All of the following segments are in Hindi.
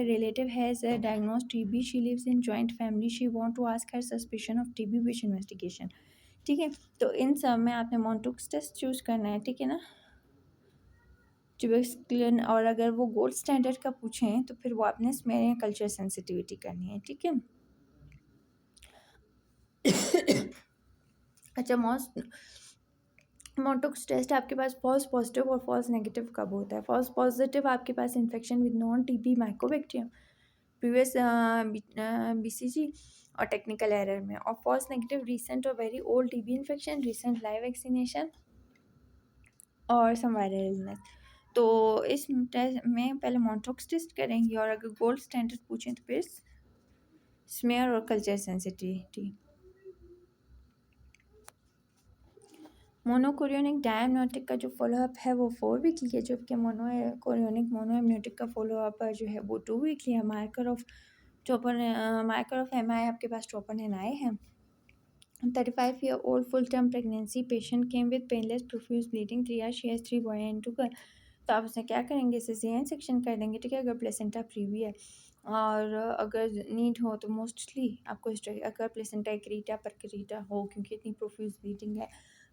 her relative has diagnosed TB. She lives in joint family. She want to ask her suspicion of TB which investigation. ठीक है, तो इन सब में आपने मॉन्टुक्स टेस्ट चूज़ करना है, ठीक है ना। ट्यूबरक्लिन, और अगर वो गोल्ड स्टैंडर्ड का पूछें तो फिर वो आपने स्मेयर कल्चर सेंसिटिविटी करनी है, ठीक है। अच्छा, मॉन्टुक्स टेस्ट आपके पास फॉल्स पॉजिटिव और फॉल्स नेगेटिव कब होता है? फॉल्स पॉजिटिव आपके पास infection with non TB mycobacterium, previous BCG और टेक्निकल एरर में, और फॉल्स नेगेटिव रीसेंट और very old TB infection, recent live vaccination और सम वायरल इलनेस। तो इस टेस्ट में पहले मॉन्टुक्स टेस्ट करेंगे, और अगर गोल्ड स्टैंडर्ड पूछें तो फिर स्मेयर और कल्चर सेंसिटिविटी। मोनोकोरियोनिक डायमनोटिक का जो फॉलोअप है वो 4 वीकली है, जबकि मोनोकोरियोनिक मोनोएमनियोटिक का फॉलोअप जो है वो 2 वीकली है। मार्कर ऑफ MI आपके पास troponin है। 35-year-old full term pregnancy patient came with painless profuse bleeding 3 years, she has 3 boy and 2 girl। तो आप उसने क्या करेंगे, सिजेरियन सेक्शन कर देंगे, ठीक है, अगर प्लेसेंटा प्रीवी है, और अगर नीड हो तो मोस्टली आपको अगर प्लेसेंटा एक्रीटा परक्रीटा हो, क्योंकि इतनी प्रोफ्यूज ब्लीडिंग है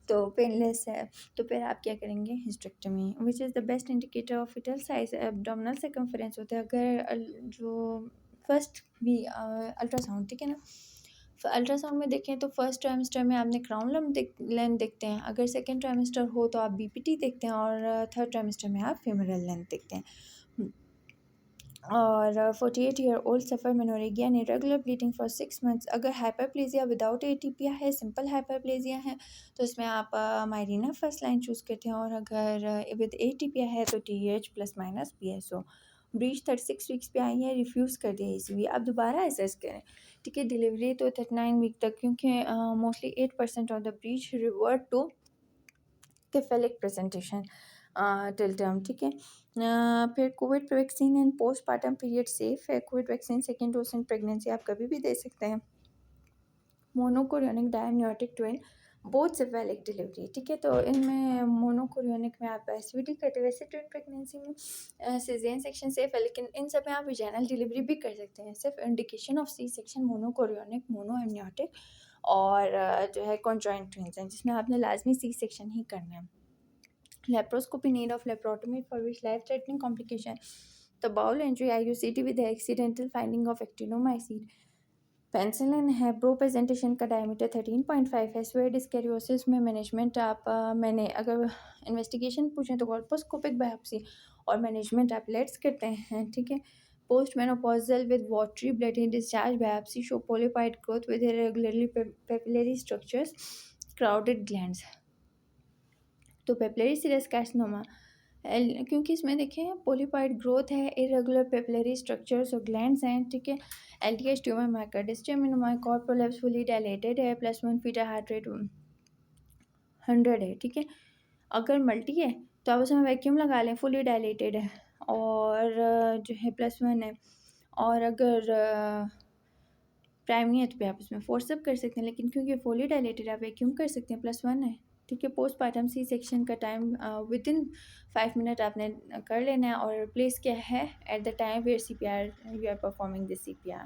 तो पेनलेस है, तो फिर आप क्या करेंगे, hysterectomy, which is the best indicator of foetal size. Abdominal circumference होता है, अगर जो फर्स्ट भी अल्ट्रासाउंड, ठीक है ना, अल्ट्रासाउंड में देखें तो फर्स्ट ट्राइमेस्टर में आपने क्राउन लेंथ देखते हैं, अगर सेकेंड ट्राइमेस्टर हो तो आप बीपीटी देखते हैं, और थर्ड ट्राइमेस्टर में आप फीमेरल लेंथ देखते हैं। और 48-year-old suffer menorrhagia and irregular bleeding for 6 months. अगर हाइपरप्लेजिया विदाउट एटीपिया है, सिंपल हाइपरप्लेजिया है, तो इसमें आप मायरीना फर्स्ट लाइन चूज़ करते हैं, और अगर विद एटीपिया है तो TH plus minus PSO। Breach 36 weeks पे आई है, रिफ्यूज़ कर दिया ECV, आप दोबारा असेस करें, ठीक है। डिलीवरी तो 39 वीक तक, क्योंकि mostly 8% of the breech revert to cephalic presentation till term, ठीक है। फिर Covid vaccine in postpartum period safe है। Covid vaccine second dose in pregnancy आप कभी भी दे सकते हैं। Monochorionic diamniotic twin both cephalic delivery, ठीक है। तो इनमें मोनोकोरियोनिक में आप एसवीडी करते, वैसे ट्विन प्रेगनेंसी में सिजेरियन सेक्शन सेफ है, लेकिन इन सब में आप विजाइनल डिलीवरी भी कर सकते हैं। सिर्फ indication of C section monochorionic, monoamniotic और जो है कॉन्जॉइंट ट्विन्स हैं, जिसमें आपने लाजमी सी सेक्शन ही करना है। Laparoscopy, need of laparotomy for which life threatening complication, तो bowel injury, IUCD with accidental finding of actinomycin. Penicillin है, प्रो प्रेजेंटेशन का डायमीटर 13.5 है। स्वेयर डिस्कैरियोसिस में मैनेजमेंट मैंने अगर इन्वेस्टिगेशन पूछें तो कॉल्पोस्कोपिक बायोप्सी, और मैनेजमेंट आप लेट्स करते हैं, ठीक है। Post menopausal with watery blood discharge biopsy show polypoid growth with irregularly papillary structures, crowded glands, तो पेपिलरी सीरस कार्सिनोमा, क्योंकि इसमें देखें पोलिपाइड ग्रोथ है, इरेगुलर पेपिलरी स्ट्रक्चर्स और ग्लैंड्स हैं, ठीक है। LTH ट्यूमर मार्कर, डिस्टेमिनोमाइकॉर्ड प्रोलैप्स फुली डायलेटेड है, +1 फीटा हार्ट रेट 100 है, ठीक है। अगर मल्टी है तो आप उसमें वैक्यूम लगा लें, फुली डायलेटेड है, और जो है +1 है, और अगर प्राइमरी है तो फिर आप उसमें फोर्सअप कर सकते हैं, लेकिन क्योंकि फुली डायलेटेड आप वैक्यूम कर सकते हैं, +1 है, ठीक है। पोस्टपार्टम सी सेक्शन का टाइम विदिन 5 मिनट आपने कर लेना है, और प्लेस क्या है at the time where CPR you are performing this CPR।